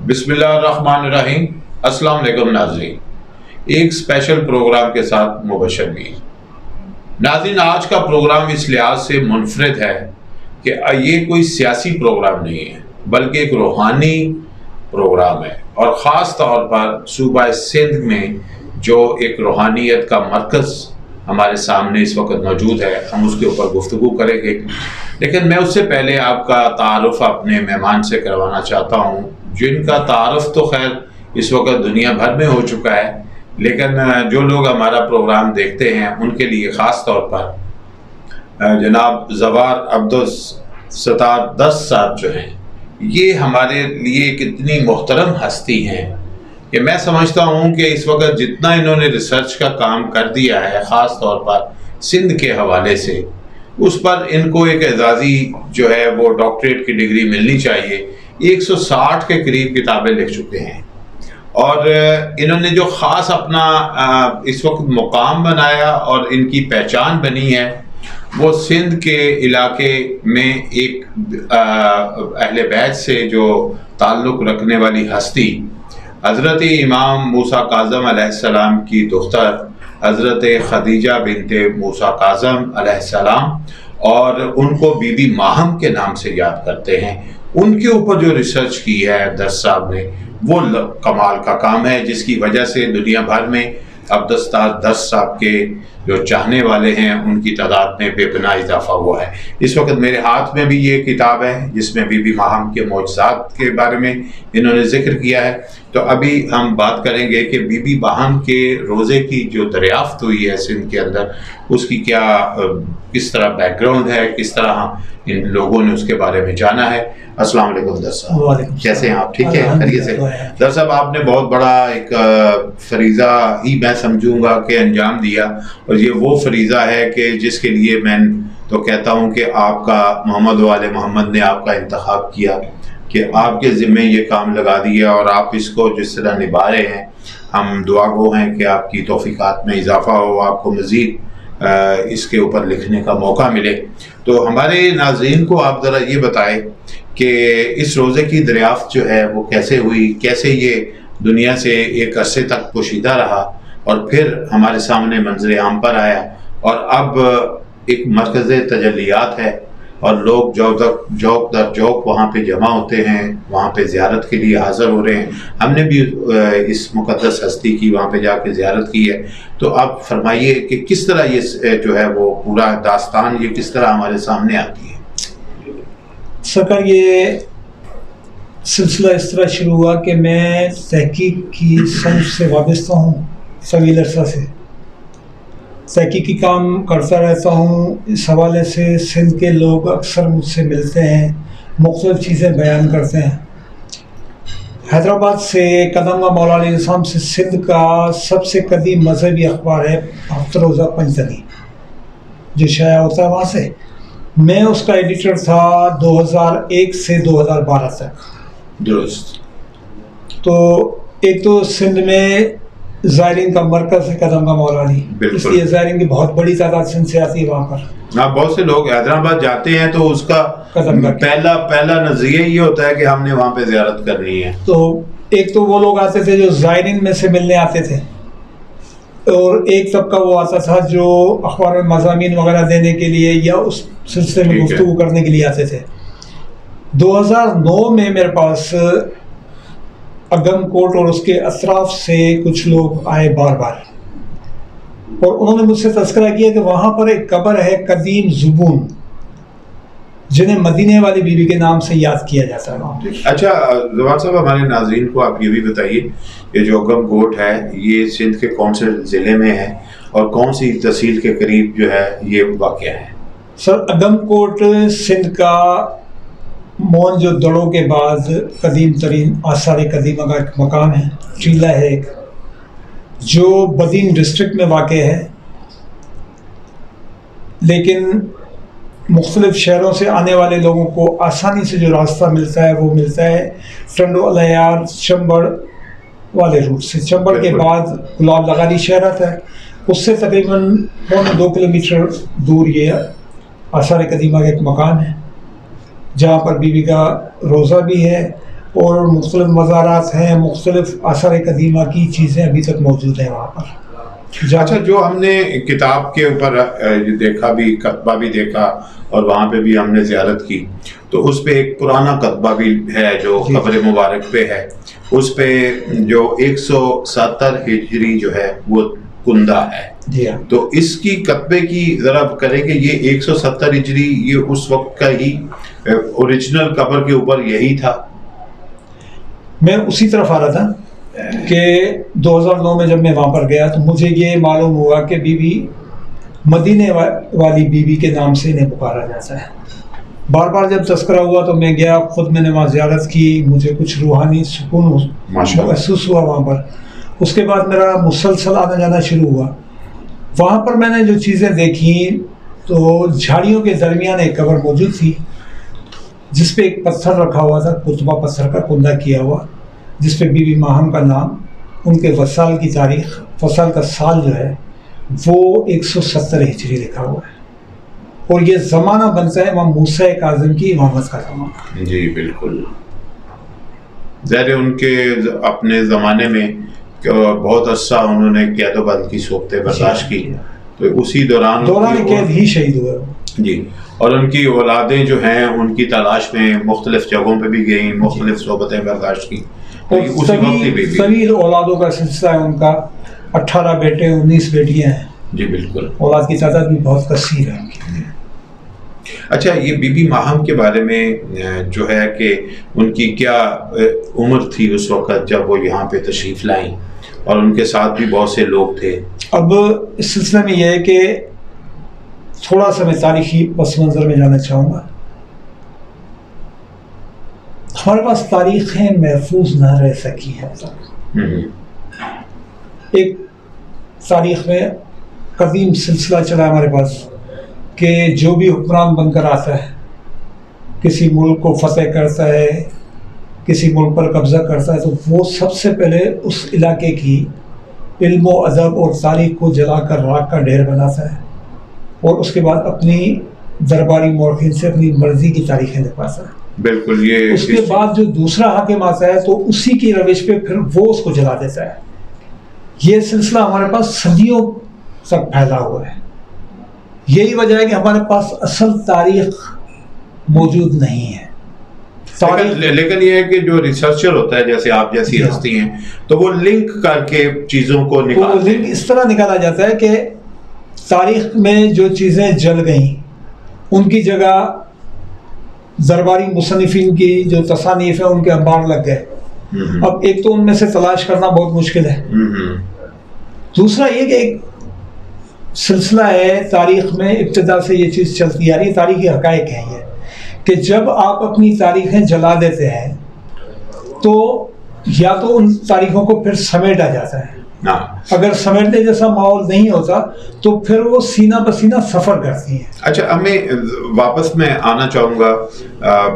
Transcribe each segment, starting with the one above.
بسم اللہ الرحمن الرحیم۔ السلام علیکم ناظرین، ایک اسپیشل پروگرام کے ساتھ مبشر بھی ناظرین۔ آج کا پروگرام اس لحاظ سے منفرد ہے کہ یہ کوئی سیاسی پروگرام نہیں ہے بلکہ ایک روحانی پروگرام ہے، اور خاص طور پر صوبہ سندھ میں جو ایک روحانیت کا مرکز ہمارے سامنے اس وقت موجود ہے، ہم اس کے اوپر گفتگو کریں گے۔ لیکن میں اس سے پہلے آپ کا تعارف اپنے مہمان سے کروانا چاہتا ہوں، جن کا تعارف تو خیر اس وقت دنیا بھر میں ہو چکا ہے، لیکن جو لوگ ہمارا پروگرام دیکھتے ہیں ان کے لیے خاص طور پر جناب زوار عبدالستار دست صاحب جو ہیں، یہ ہمارے لیے کتنی محترم ہستی ہیں کہ میں سمجھتا ہوں کہ اس وقت جتنا انہوں نے ریسرچ کا کام کر دیا ہے خاص طور پر سندھ کے حوالے سے، اس پر ان کو ایک اعزازی جو ہے وہ ڈاکٹریٹ کی ڈگری ملنی چاہیے۔ 160 کے قریب کتابیں لکھ چکے ہیں، اور انہوں نے جو خاص اپنا اس وقت مقام بنایا اور ان کی پہچان بنی ہے، وہ سندھ کے علاقے میں ایک اہل بیت سے جو تعلق رکھنے والی ہستی حضرت امام موسیٰ کاظم علیہ السلام کی دختر حضرت خدیجہ بنت موسیٰ کاظم علیہ السلام، اور ان کو بی بی ماہم کے نام سے یاد کرتے ہیں۔ ان کے اوپر جو ریسرچ کی ہے دست صاحب نے، وہ کمال کا کام ہے، جس کی وجہ سے دنیا بھر میں عبدالستار دست صاحب کے جو چاہنے والے ہیں ان کی تعداد میں بے پناہ اضافہ ہوا ہے۔ اس وقت میرے ہاتھ میں بھی یہ کتاب ہے جس میں بی بی ماہم کے معجزات کے بارے میں انہوں نے ذکر کیا ہے۔ تو ابھی ہم بات کریں گے کہ بی بی ماہم کے روزے کی جو دریافت ہوئی ہے سندھ کے اندر، اس کی کس طرح بیک گراؤنڈ ہے، کس طرح ان لوگوں نے اس کے بارے میں جانا ہے۔ السلام علیکم دست صاحب، کیسے ہیں آپ؟ ٹھیک ہے، خیریت سے؟ دست صاحب، آپ نے بہت بڑا ایک فریضہ ہی میں سمجھوں گا کہ انجام دیا، اور یہ وہ فریضہ ہے کہ جس کے لیے میں تو کہتا ہوں کہ آپ کا محمد وآل محمد نے آپ کا انتخاب کیا کہ آپ کے ذمہ یہ کام لگا دیا، اور آپ اس کو جس طرح نبھا رہے ہیں، ہم دعا گو ہیں کہ آپ کی توفیقات میں اضافہ ہو، آپ کو مزید اس کے اوپر لکھنے کا موقع ملے۔ تو ہمارے ناظرین کو آپ ذرا یہ بتائیں کہ اس روزے کی دریافت جو ہے وہ کیسے ہوئی، کیسے یہ دنیا سے ایک عرصے تک پوشیدہ رہا اور پھر ہمارے سامنے منظر عام پر آیا، اور اب ایک مرکز تجلیات ہے، اور لوگ جوک در جوک وہاں پہ جمع ہوتے ہیں، وہاں پہ زیارت کے لیے حاضر ہو رہے ہیں۔ ہم نے بھی اس مقدس ہستی کی وہاں پہ جا کے زیارت کی ہے۔ تو آپ فرمائیے کہ کس طرح یہ جو ہے وہ پورا داستان یہ کس طرح ہمارے سامنے آتی ہے؟ سرکار، یہ سلسلہ اس طرح شروع ہوا کہ میں تحقیق کی صنف سے وابستہ ہوں، طویل عرصہ سے تحقیقی کام کرتا رہتا ہوں۔ اس حوالے سے سندھ کے لوگ اکثر مجھ سے ملتے ہیں، مختلف چیزیں بیان کرتے ہیں۔ حیدرآباد سے قدمگاہ مولا علی السلام سے سندھ کا سب سے قدیم مذہبی اخبار ہے ہفتہ روزہ پنجتنی، جو شائع ہوتا ہے وہاں سے۔ میں اس کا ایڈیٹر تھا 2001 سے 2012 تک۔ درست۔ تو ایک تو سندھ میں زائرین کا مرکز ہے قدمگاہ مولا علی، اس لیے زائرین کی بہت بڑی تعداد سندھ سے آتی ہے وہاں پر۔ ہاں، بہت سے لوگ حیدرآباد جاتے ہیں تو اس کا پہلا نظریہ یہ ہوتا ہے کہ ہم نے وہاں پہ زیارت کرنی ہے۔ تو ایک تو وہ لوگ آتے تھے جو زائرین میں سے ملنے آتے تھے، اور ایک طبقہ وہ آتا تھا جو اخبار میں مضامین وغیرہ دینے کے لیے یا اس سلسلے میں گفتگو کرنے کے لیے آتے تھے۔ 2009 میں میرے پاس اگم کوٹ اور اس کے اطراف سے کچھ لوگ آئے بار بار، اور انہوں نے مجھ سے تذکرہ کیا کہ وہاں پر ایک قبر ہے قدیم زبون، جنہیں مدینے والی بی بی کے نام سے یاد کیا جاتا ہے وہاں۔ اچھا زوار صاحب، ہمارے ناظرین کو آپ یہ بھی بتائیے کہ جو اگم کوٹ ہے یہ سندھ کے کون سے ضلع میں ہے اور کون سی تحصیل کے قریب جو ہے یہ واقع ہے؟ سر، اگم کوٹ سندھ کا موہنجو دڑو کے بعد قدیم ترین آثار قدیمہ کا ایک مقام ہے، ٹیلہ ہے ایک، جو بدین ڈسٹرکٹ میں واقع ہے، لیکن مختلف شہروں سے آنے والے لوگوں کو آسانی سے جو راستہ ملتا ہے وہ ملتا ہے ٹنڈو الیار چمبڑ والے روٹ سے۔ چمبڑ کے بعد گلاب لغاری شہر آتا ہے، اس سے تقریباً 2 کلومیٹر دور یہ آثار قدیمہ کا ایک مکان ہے، جہاں پر بی بی کا روزہ بھی ہے، اور مختلف مزارات ہیں, مختلف آثار قدیمہ کی چیزیں ابھی تک موجود ہیں وہاں پر. اچھا, جو ہم نے کتاب کے اوپر دیکھا بھی, کتبہ بھی دیکھا اور وہاں پہ بھی ہم نے زیارت کی, تو اس پہ ایک پرانا کتبہ بھی ہے جو قبر مبارک پہ ہے. اس پہ جو 170 ہجری جو ہے وہ کندہ ہے. تو اس کی کتبے کی ذرا کریں کہ یہ 170 ہجری یہ اس وقت کا ہی اوریجنل قبر کے اوپر یہی تھا. میں اسی طرف آ رہا تھا کہ 2009 میں جب میں وہاں پر گیا تو مجھے یہ معلوم ہوا کہ بی بی مدینے والی بی بی کے نام سے انہیں پکارا جاتا ہے. بار بار جب تذکرہ ہوا تو میں گیا, خود میں نے وہاں زیارت کی, مجھے کچھ روحانی سکون محسوس ہوا وہاں پر. اس کے بعد میرا مسلسل آنا جانا شروع ہوا. وہاں پر میں نے جو چیزیں دیکھیں تو جھاڑیوں کے درمیان ایک قبر موجود تھی جس پہ ایک پتھر رکھا ہوا تھا, کتبہ پتھر کا کندہ کیا ہوا, جس پہ بی بی ماہم کا نام, ان کے وصال کی تاریخ, وصال کا سال جو ہے وہ 170 ہجری لکھا ہوا ہے. اور یہ زمانہ بنتا ہے امام موسیٰ کاظم کی امامت کا زمانہ. جی بالکل. ظاہر ان کے اپنے زمانے میں بہت عرصہ انہوں نے قید و بند کی صورتیں برداشت کی, تو اسی دوران قید ہی شہید ہوئے. جی, اور ان کی اولادیں جو ہیں ان کی تلاش میں مختلف جگہوں پہ بھی گئیں, مختلف صحبتیں برداشت کی. طویل اولادوں کا سلسلہ ہے ان کا, 18 بیٹے 19 بیٹیاں ہیں. جی بالکل. اولاد کی تعداد بھی بہت کثیر ہے ان کی. اچھا, یہ بی بی ماہم کے بارے میں جو ہے کہ ان کی کیا عمر تھی اس وقت جب وہ یہاں پہ تشریف لائیں, اور ان کے ساتھ بھی بہت سے لوگ تھے. اب اس سلسلے میں یہ ہے کہ تھوڑا سا میں تاریخی پس منظر میں جانا چاہوں گا. ہمارے پاس تاریخیں محفوظ نہ رہ سکی ہیں. ایک تاریخ میں قدیم سلسلہ چلا ہمارے پاس کہ جو بھی حکمران بن کر آتا ہے, کسی ملک کو فتح کرتا ہے, کسی ملک پر قبضہ کرتا ہے, تو وہ سب سے پہلے اس علاقے کی علم و ادب اور تاریخ کو جلا کر راکھ کا ڈھیر بناتا ہے, اور اس کے بعد اپنی درباری مورخین سے اپنی مرضی کی تاریخیں لکھواتا ہے. بالکل. یہ اس کے بعد جو دوسرا حاکم آتا ہے تو اسی کی روش پہ پھر وہ اس کو جلا دیتا ہے. یہ سلسلہ ہمارے پاس صدیوں تک پھیلا ہوا ہے. یہی وجہ ہے کہ ہمارے پاس اصل تاریخ موجود نہیں ہے. لیکن یہ ہے کہ جو ریسرچر ہوتا ہے جیسے آپ جیسی ہستی ہیں, تو وہ لنک کر کے چیزوں کو نکالتے ہیں. اس طرح نکالا جاتا ہے کہ تاریخ میں جو چیزیں جل گئیں ان کی جگہ درباری مصنفین کی جو تصانیف ہیں ان کے انبار لگ گئے. اب ایک تو ان میں سے تلاش کرنا بہت مشکل ہے. دوسرا یہ کہ ایک سلسلہ ہے تاریخ میں, ابتدا سے یہ چیز چلتی آ رہی ہے, تاریخی حقائق ہیں یہ, کہ جب آپ اپنی تاریخیں جلا دیتے ہیں تو یا تو ان تاریخوں کو پھر سمیٹا جاتا ہے, اگر سمیٹنے جیسا ماحول نہیں ہوتا تو پھر وہ سینہ بسینہ سفر کرتی ہیں. اچھا, ہمیں واپس میں آنا چاہوں گا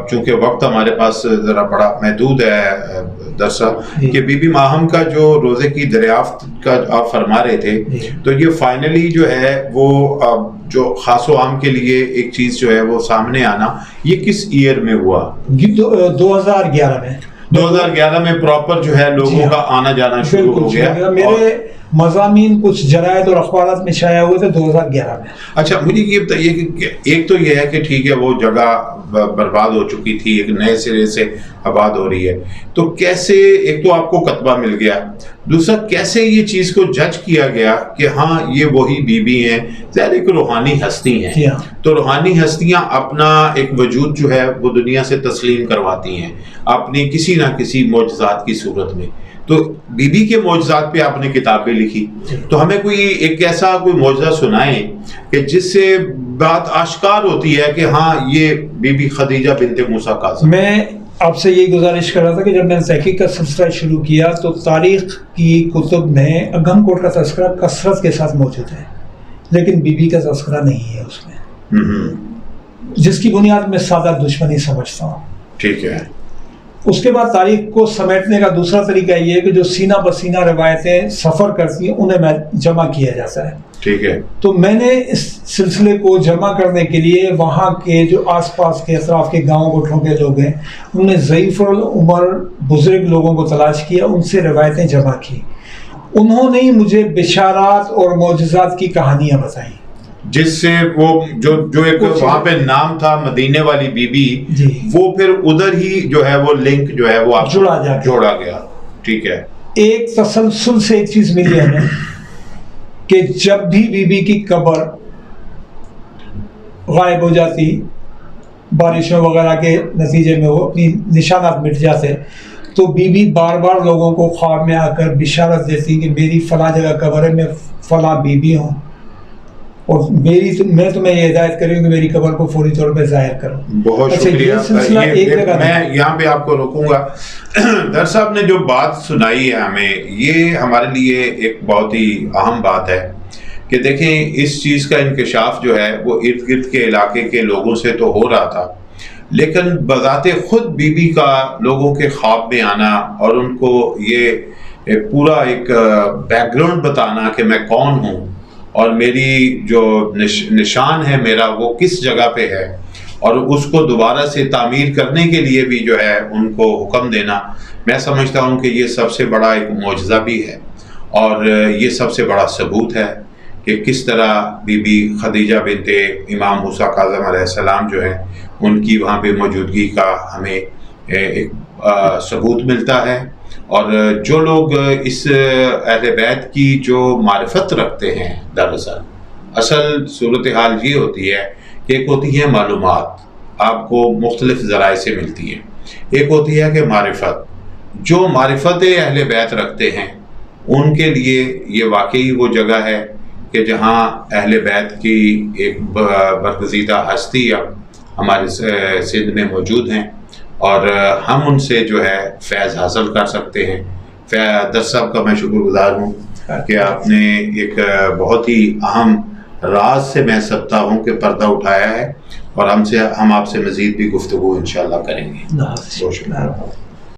چونکہ وقت ہمارے پاس ذرا بڑا محدود ہے درسا, کہ بی بی ماہم کا جو روزے کی دریافت کا آپ فرما رہے تھے, تو یہ فائنلی جو ہے وہ جو خاص و عام کے لیے ایک چیز جو ہے وہ سامنے آنا, یہ کس ایئر میں ہوا؟ 2011 میں. 2011 میں پراپر جو ہے لوگوں کا آنا جانا شروع ہو گیا. میرے مضامین کچھ جرائد اور اخبارات میں شائع ہوئے تھے 2011 میں. اچھا, مجھے یہ بتائیے کہ ایک تو یہ ہے کہ ٹھیک ہے وہ جگہ برباد ہو چکی تھی, ایک نئے سرے سے آباد ہو رہی ہے, تو کیسے ایک تو آپ کو کتبہ مل گیا, دوسرا کیسے یہ چیز کو جج کیا گیا کہ ہاں یہ وہی بی بی ہیں؟ ظاہر ایک روحانی ہستی ہیں, تو روحانی ہستیاں اپنا ایک وجود جو ہے وہ دنیا سے تسلیم کرواتی ہیں اپنی کسی نہ کسی معجزات کی صورت میں. تو بی بی کے معجزات پہ آپ نے کتابیں لکھی, تو ہمیں کوئی ایک ایسا کوئی معجزہ سنائیں کہ جس سے بات آشکار ہوتی ہے کہ ہاں یہ بی بی خدیجہ بنت موسیٰ کاظم. میں آپ سے یہی گزارش کر رہا تھا کہ جب میں نے تحقیق کا سلسلہ شروع کیا تو تاریخ کی کتب میں اگم کوٹ کا تذکرہ کثرت کے ساتھ موجود ہے, لیکن بی بی کا تذکرہ نہیں ہے اس میں, جس کی بنیاد میں سادہ دشمنی سمجھتا ہوں. ٹھیک ہے. اس کے بعد تاریخ کو سمیٹنے کا دوسرا طریقہ یہ ہے کہ جو سینہ بسینہ روایتیں سفر کرتی ہیں انہیں میں جمع کیا جاتا ہے. ٹھیک ہے. تو میں نے اس سلسلے کو جمع کرنے کے لیے وہاں کے جو آس پاس کے اطراف کے گاؤں گٹھوں کے لوگ ہیں انہوں نے ضعیف العمر بزرگ لوگوں کو تلاش کیا, ان سے روایتیں جمع کی. انہوں نے مجھے بشارات اور معجزات کی کہانیاں بتائیں, جس سے وہ جو ایک وہاں پہ نام تھا مدینے والی بی بی, وہ پھر ادھر ہی جو ہے وہ لنک جو ہے وہ آپ جوڑا گیا. ٹھیک ہے. ایک تسلسل سے ایک چیز ملی ہمیں کہ جب بھی بی بی کی قبر غائب ہو جاتی, بارشوں وغیرہ کے نتیجے میں وہ اپنی نشانات مٹ جاتے, تو بی بی بار بار لوگوں کو خواب میں آ کر بشارت دیتی کہ میری فلاں جگہ قبر ہے, میں فلاں بی بی ہوں, اور میں تمہیں یہ ہدایت کری ہوں کہ میری قبر کو فوری طور پہ ظاہر کرو. بہت شکریہ. میں یہاں پہ آپ کو روکوں گا. در صاحب نے جو بات سنائی ہے ہمیں, یہ ہمارے لیے ایک بہت ہی اہم بات ہے کہ دیکھیں اس چیز کا انکشاف جو ہے وہ ارد گرد کے علاقے کے لوگوں سے تو ہو رہا تھا, لیکن بذات خود بی بی کا لوگوں کے خواب میں آنا اور ان کو یہ پورا ایک بیک گراؤنڈ بتانا کہ میں کون ہوں اور میری جو نشان ہے میرا وہ کس جگہ پہ ہے, اور اس کو دوبارہ سے تعمیر کرنے کے لیے بھی جو ہے ان کو حکم دینا, میں سمجھتا ہوں کہ یہ سب سے بڑا ایک معجزہ بھی ہے, اور یہ سب سے بڑا ثبوت ہے کہ کس طرح بی بی خدیجہ بنت امام موسیٰ کاظم علیہ السلام جو ہیں ان کی وہاں پہ موجودگی کا ہمیں ایک ثبوت ملتا ہے. اور جو لوگ اس اہل بیت کی جو معرفت رکھتے ہیں, دراصل اصل صورتحال یہ ہوتی ہے کہ ایک ہوتی ہے معلومات, آپ کو مختلف ذرائع سے ملتی ہے, ایک ہوتی ہے کہ معرفت. جو معرفت اہل بیت رکھتے ہیں ان کے لیے یہ واقعی وہ جگہ ہے کہ جہاں اہل بیت کی ایک برگزیدہ ہستی اب ہمارے سندھ میں موجود ہیں, اور ہم ان سے جو ہے فیض حاصل کر سکتے ہیں. در صاحب کا میں شکر گزار ہوں کہ آپ نے ایک بہت ہی اہم راز سے میں سمجھتا ہوں کہ پردہ اٹھایا ہے, اور ہم آپ سے مزید بھی گفتگو انشاءاللہ کریں گے. بہت شکریہ.